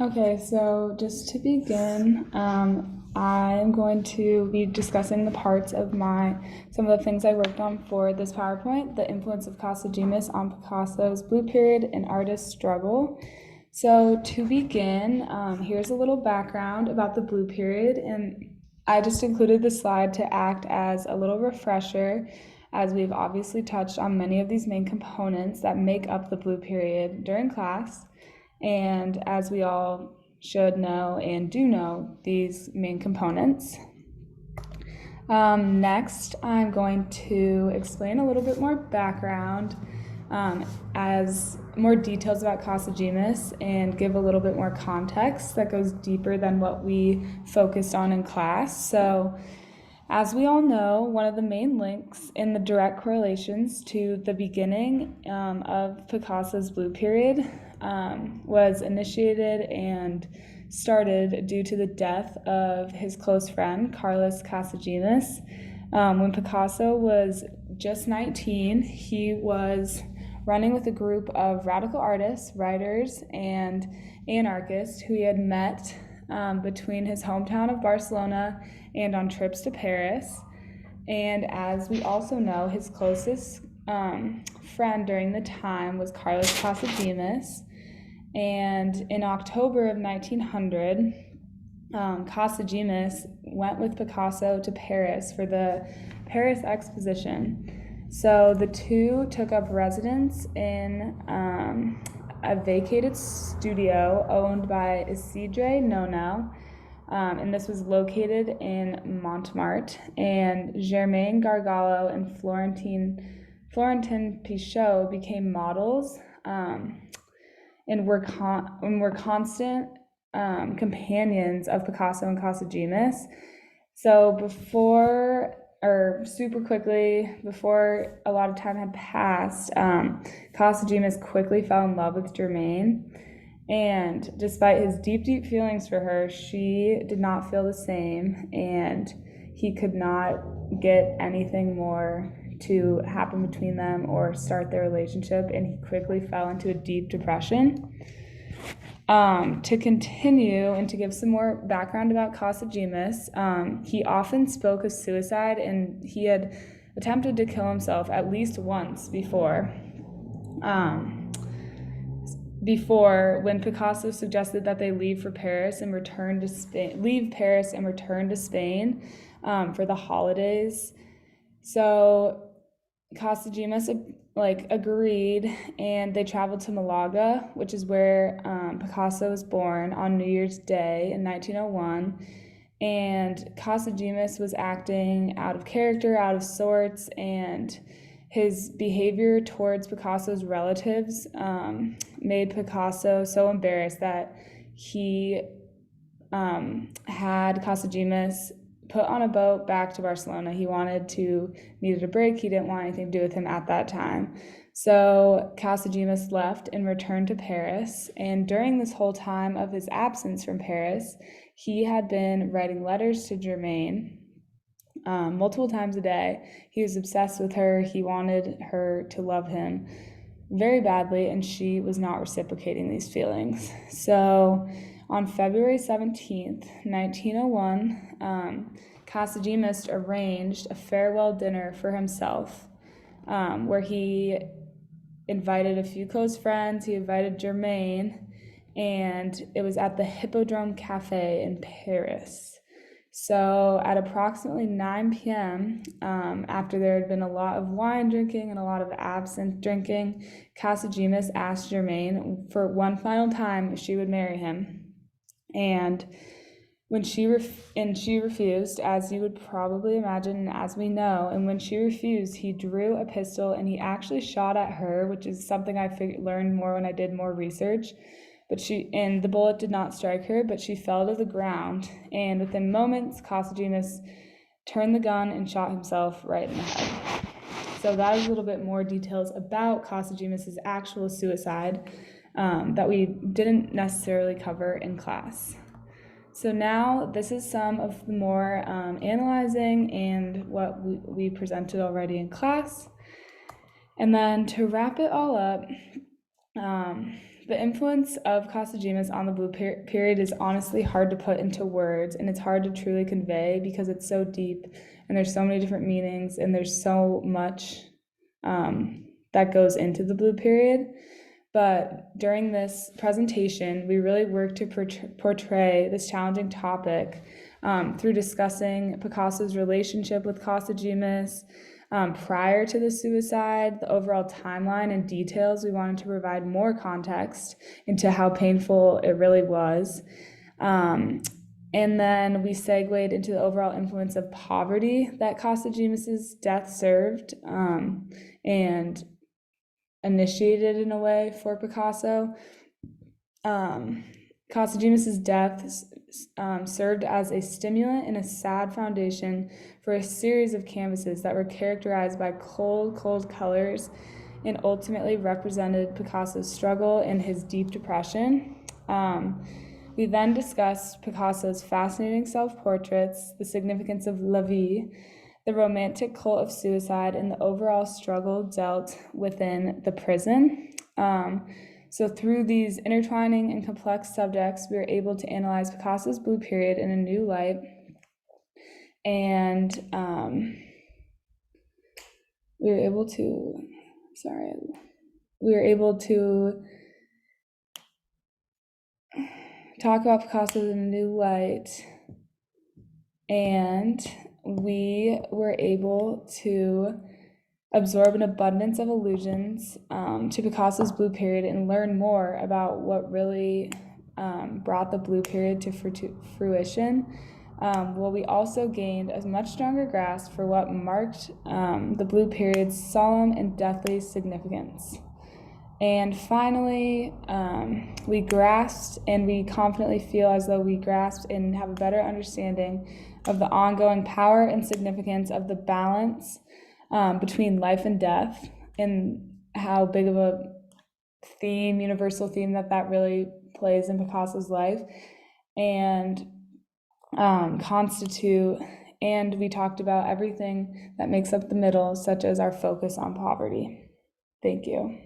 Okay, so just to begin, I'm going to be discussing the parts of some of the things I worked on for this PowerPoint, the influence of Casagemas on Picasso's Blue Period and artist struggle. So to begin, here's a little background about the Blue Period, and I just included this slide to act as a little refresher, as we've obviously touched on many of these main components that make up the Blue Period during class. And as we all should know and do know these main components. Next, I'm going to explain a little bit more background as more details about Casagemas and give a little bit more context that goes deeper than what we focused on in class. So, as we all know, one of the main links in the direct correlations to the beginning of Picasso's Blue Period was initiated and started due to the death of his close friend, Carlos Casagemas. When Picasso was just 19, he was running with a group of radical artists, writers, and anarchists who he had met between his hometown of Barcelona and on trips to Paris. And as we also know, his closest friend during the time was Carlos Casagemas. And in October of 1900, Casagemas went with Picasso to Paris for the Paris Exposition. So the two took up residence in a vacated studio owned by Isidre Nonel, and this was located in Montmartre. And Germaine Gargallo and Florentin Pichot became models and were constant companions of Picasso and Casagemas. So super quickly, before a lot of time had passed, Casagemas quickly fell in love with Germaine. And despite his deep, deep feelings for her, she did not feel the same, and he could not get anything more to happen between them or start their relationship, and he quickly fell into a deep depression. To continue and to give some more background about Casagemas, he often spoke of suicide, and he had attempted to kill himself at least once before. When Picasso suggested that they leave Paris and return to Spain for the holidays. So Casagemas agreed, and they traveled to Malaga, which is where Picasso was born, on New Year's Day in 1901. And Casagemas was acting out of character, out of sorts, and his behavior towards Picasso's relatives made Picasso so embarrassed that he had Casagemas put on a boat back to Barcelona. He needed a break. He didn't want anything to do with him at that time. So Casagemas left and returned to Paris. And during this whole time of his absence from Paris, he had been writing letters to Germaine multiple times a day. He was obsessed with her. He wanted her to love him very badly, and she was not reciprocating these feelings. So on February 17th, 1901, Casagemas arranged a farewell dinner for himself, where he invited a few close friends. He invited Germaine, and it was at the Hippodrome Cafe in Paris. So at approximately 9 p.m., after there had been a lot of wine drinking and a lot of absinthe drinking, Casagemas asked Germaine for one final time if she would marry him. And when she refused, as you would probably imagine, and as we know, and when she refused, he drew a pistol and he actually shot at her, which is something I learned more when I did more research. And the bullet did not strike her, but she fell to the ground, and within moments, Casagemas turned the gun and shot himself right in the head. So that is a little bit more details about Casagemas' actual suicide that we didn't necessarily cover in class. So now this is some of the more analyzing and what we presented already in class. And then to wrap it all up, The influence of Casagemas on the Blue Period is honestly hard to put into words, and it's hard to truly convey because it's so deep and there's so many different meanings and there's so much that goes into the Blue Period. But during this presentation, we really worked to portray this challenging topic through discussing Picasso's relationship with Casagemas, prior to the suicide, the overall timeline and details. We wanted to provide more context into how painful it really was. And then we segued into the overall influence of poverty that Casagemas' death served and initiated in a way for Picasso. Casagemas' death served as a stimulant and a sad foundation for a series of canvases that were characterized by cold, cold colors and ultimately represented Picasso's struggle and his deep depression. We then discussed Picasso's fascinating self-portraits, the significance of la vie, the romantic cult of suicide, and the overall struggle dealt within the prison. So through these intertwining and complex subjects, we were able to analyze Picasso's Blue Period in a new light. And we were able to talk about Picasso in a new light, and we were able to absorb an abundance of allusions to Picasso's Blue Period and learn more about what really brought the Blue Period to fruition. Well, we also gained a much stronger grasp for what marked the Blue Period's solemn and deathly significance. And finally, we grasped, and we confidently feel as though we grasped and have a better understanding of the ongoing power and significance of the balance between life and death, and how big of a theme, universal theme, that really plays in Picasso's life, and and we talked about everything that makes up the middle, such as our focus on poverty. Thank you.